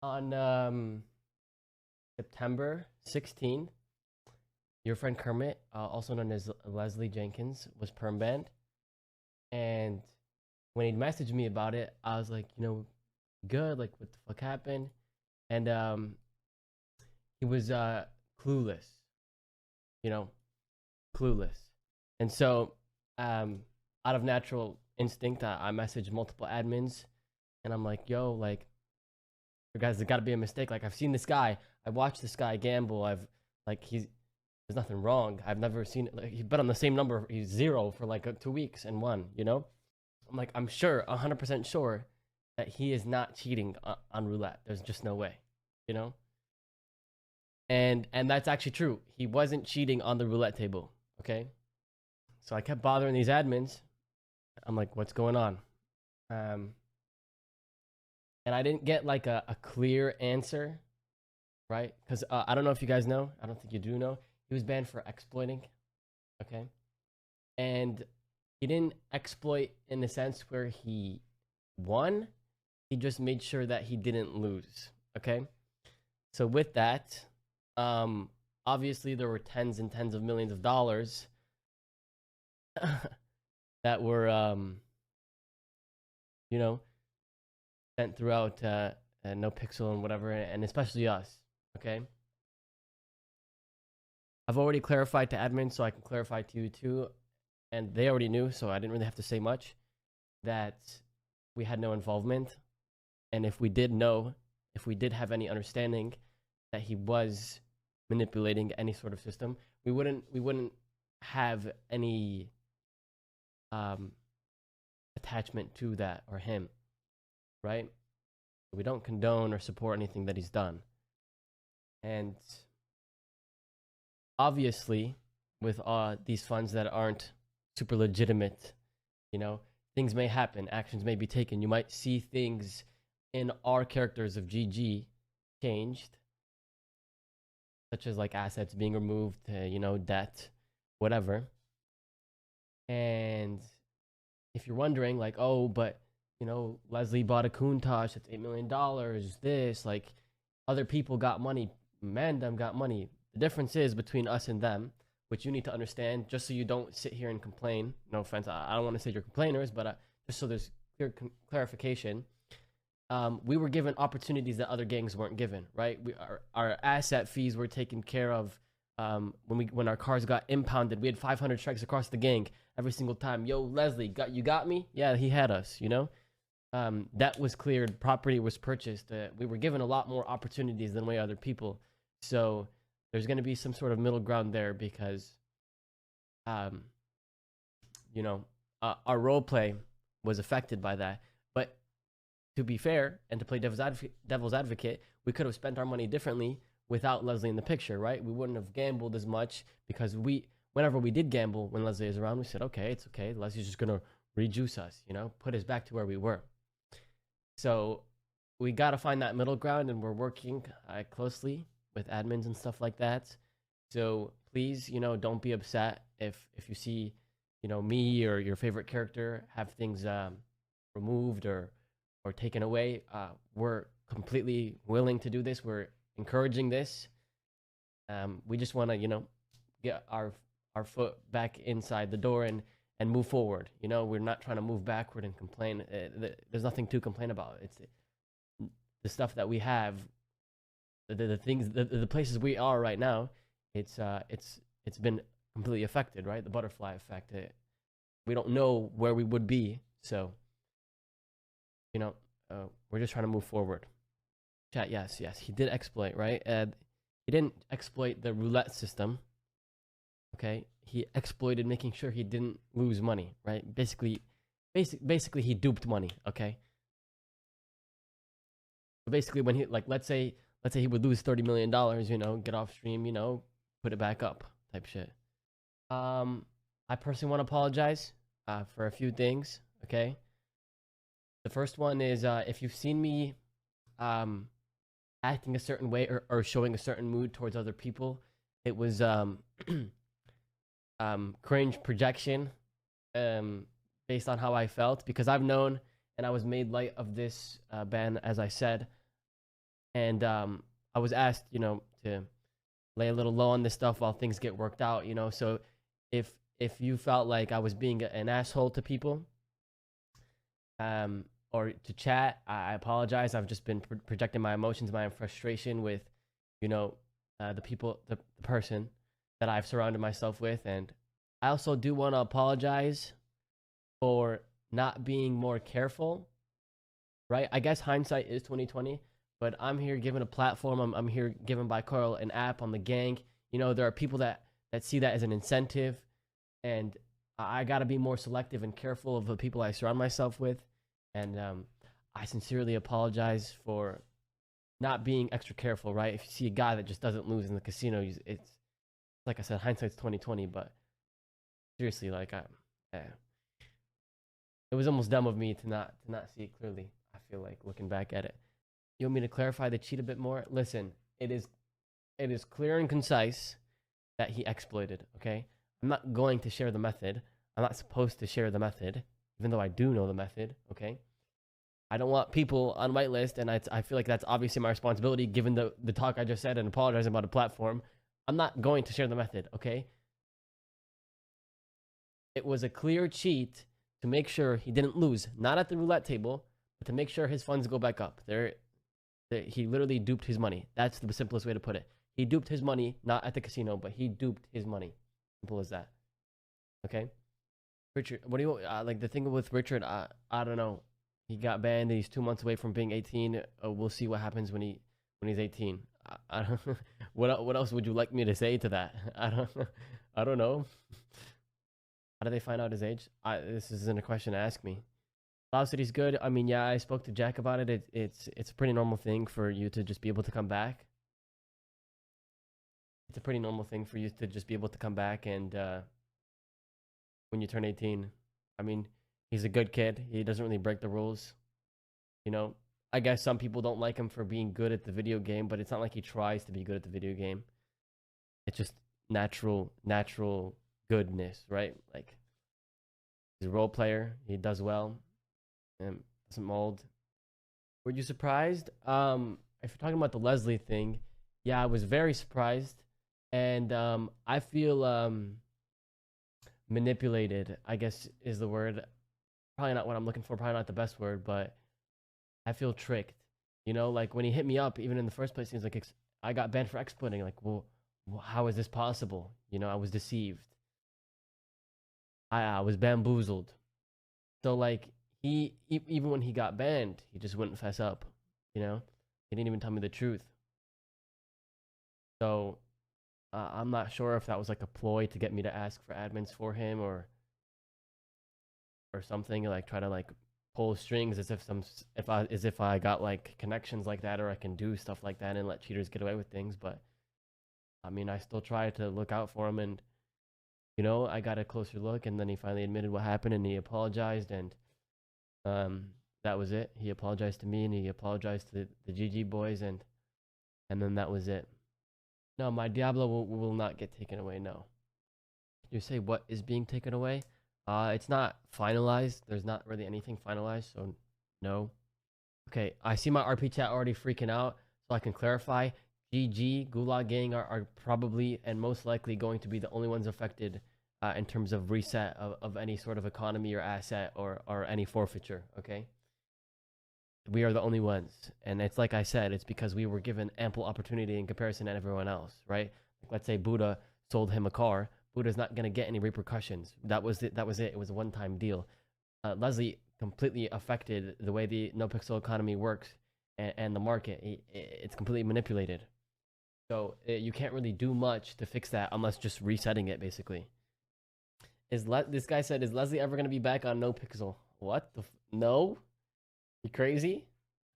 On September 16th, your friend Kermit, also known as Leslie Jenkins, was perm banned. And when he messaged me about it, I was like, good. Like, what the fuck happened? And he was clueless, you know, clueless. And so, out of natural instinct, I messaged multiple admins, and I'm like, yo, like, you guys, there's got to be a mistake. Like, I've seen this guy. I watched this guy gamble. There's nothing wrong. I've never seen it. Like, he bet on the same number. He's zero for like 2 weeks and won, I'm like, I'm sure, 100% sure that he is not cheating on roulette. There's just no way, you know? And that's actually true. He wasn't cheating on the roulette table, okay? So I kept bothering these admins. I'm like, what's going on? And I didn't get like a clear answer, right? Because I don't know if you guys know. I don't think you do know. He was banned for exploiting, okay? And he didn't exploit in the sense where he won. He just made sure that he didn't lose, okay? So with that, obviously there were tens and tens of millions of dollars that were, sent throughout NoPixel and whatever, and especially us, okay? I've already clarified to admin, so I can clarify to you too, and they already knew, so I didn't really have to say much, that we had no involvement, and if we did have any understanding that he was manipulating any sort of system, we wouldn't have any attachment to that or him, right? We don't condone or support anything that he's done. And obviously, with these funds that aren't super legitimate, things may happen, actions may be taken. You might see things in our characters of GG changed, such as like assets being removed, debt, whatever. And if you're wondering, like, oh, but Leslie bought a Countach that's $8 million. This, like, other people got money. Mandem got money. The difference is between us and them, which you need to understand, just so you don't sit here and complain. No offense, I don't want to say you're complainers, but just so there's clear clarification. We were given opportunities that other gangs weren't given, right? Our asset fees were taken care of. When our cars got impounded, we had 500 strikes across the gang every single time. Yo, Leslie, you got me? Yeah, he had us, That was cleared. Property was purchased. We were given a lot more opportunities than way other people. So there's going to be some sort of middle ground there because, our role play was affected by that. But to be fair and to play devil's advocate, we could have spent our money differently without Leslie in the picture, right? We wouldn't have gambled as much because whenever we did gamble when Leslie is around, we said, okay, it's okay. Leslie's just going to rejuice us, put us back to where we were. So we got to find that middle ground, and we're working closely with admins and stuff like that. So please, don't be upset if you see, me or your favorite character have things removed or taken away. We're completely willing to do this. We're encouraging this. We just want to, get our foot back inside the door and move forward. We're not trying to move backward and complain. There's nothing to complain about. It's the stuff that we have, the things, the places we are right now. It's been completely affected, right? The butterfly effect. We don't know where we would be, so we're just trying to move forward. Chat, yes, he did exploit, right? He didn't exploit the roulette system. Okay, he exploited making sure he didn't lose money, right? Basically, he duped money. Okay. So basically, when he let's say he would lose $30 million, get off stream, put it back up, type shit. I personally want to apologize for a few things. Okay. The first one is if you've seen me acting a certain way or showing a certain mood towards other people, it was cringe projection based on how I felt, because I've known and I was made light of this ban, as I said, And I was asked, you know, to lay a little low on this stuff while things get worked out, you know. So if you felt like I was being an asshole to people, or to chat, I apologize. I've just been projecting my emotions, my frustration with, you know, the person that I've surrounded myself with. And I also do want to apologize for not being more careful, right? I guess hindsight is 2020, but I'm here given a platform. I'm here given by Carl an app on the gang. You know, there are people that see that as an incentive, and I got to be more selective and careful of the people I surround myself with. And I sincerely apologize for not being extra careful, right? If you see a guy that just doesn't lose in the casino, it's like I said, hindsight's 2020. But seriously, like it was almost dumb of me to not see it clearly. I feel like looking back at it. You want me to clarify the cheat a bit more? Listen, it is clear and concise that he exploited. Okay, I'm not going to share the method. I'm not supposed to share the method, even though I do know the method. Okay, I don't want people on whitelist, and I feel like that's obviously my responsibility given the talk I just said and apologizing about a platform. I'm not going to share the method. Okay, it was a clear cheat to make sure he didn't lose, not at the roulette table, but to make sure his funds go back up. He literally duped his money. That's the simplest way to put it. He duped his money, not at the casino, but he duped his money. Simple as that. Okay? Richard, what do you like the thing with Richard? I don't know. He got banned. He's 2 months away from being 18. We'll see what happens when he's 18. I don't. What else would you like me to say to that? I don't know. How do they find out his age? This isn't a question to ask me. Cloud City's good. I mean, yeah, I spoke to Jack about it. It's a pretty normal thing for you to just be able to come back. It's a pretty normal thing for you to just be able to come back and when you turn 18. I mean, he's a good kid. He doesn't really break the rules. You know, I guess some people don't like him for being good at the video game, but it's not like he tries to be good at the video game. It's just natural goodness, right? Like, he's a role player. He does well. And doesn't mold. Were you surprised? If you're talking about the Leslie thing, yeah, I was very surprised. And I feel manipulated, I guess is the word. Probably not what I'm looking for, probably not the best word, but I feel tricked. You know, like when he hit me up, even in the first place, he was like, I got banned for exploiting. Like, well, how is this possible? You know, I was deceived. I was bamboozled. So, like, even when he got banned, he just wouldn't fess up. You know, he didn't even tell me the truth. So, I'm not sure if that was like a ploy to get me to ask for admins for him or something, like try to like pull strings as if I got like connections like that, or I can do stuff like that and let cheaters get away with things. But I mean, I still try to look out for him, and you know, I got a closer look, and then he finally admitted what happened, and he apologized, and that was it. He apologized to me, and he apologized to the GG boys, and then that was it. No, my Diablo will not get taken away. No. You say what is being taken away? It's not finalized. There's not really anything finalized, so no. Okay, I see my RP chat already freaking out, so I can clarify. GG, Gulag Gang are probably and most likely going to be the only ones affected in terms of reset of any sort of economy or asset or any forfeiture, okay? We are the only ones. And it's like I said, it's because we were given ample opportunity in comparison to everyone else, right? Like, let's say Buddha sold him a car. Buddha's not going to get any repercussions. That was it. It was a one-time deal. Leslie completely affected the way the NoPixel economy works and the market. It's completely manipulated. So you can't really do much to fix that unless just resetting it, basically. This guy said, is Leslie ever going to be back on NoPixel? What? No? You crazy?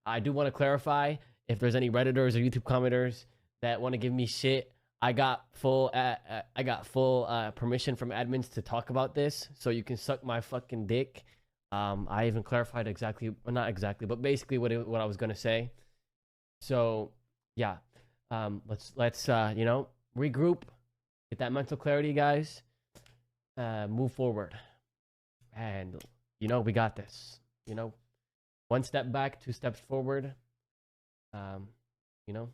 I do want to clarify, if there's any Redditors or YouTube commenters that want to give me shit, I got full permission from admins to talk about this, so you can suck my fucking dick. I even clarified exactly, well, not exactly, but basically what I was gonna say. So yeah, let's you know, regroup, get that mental clarity, guys. Move forward, and you know, we got this. You know, one step back, two steps forward. you know?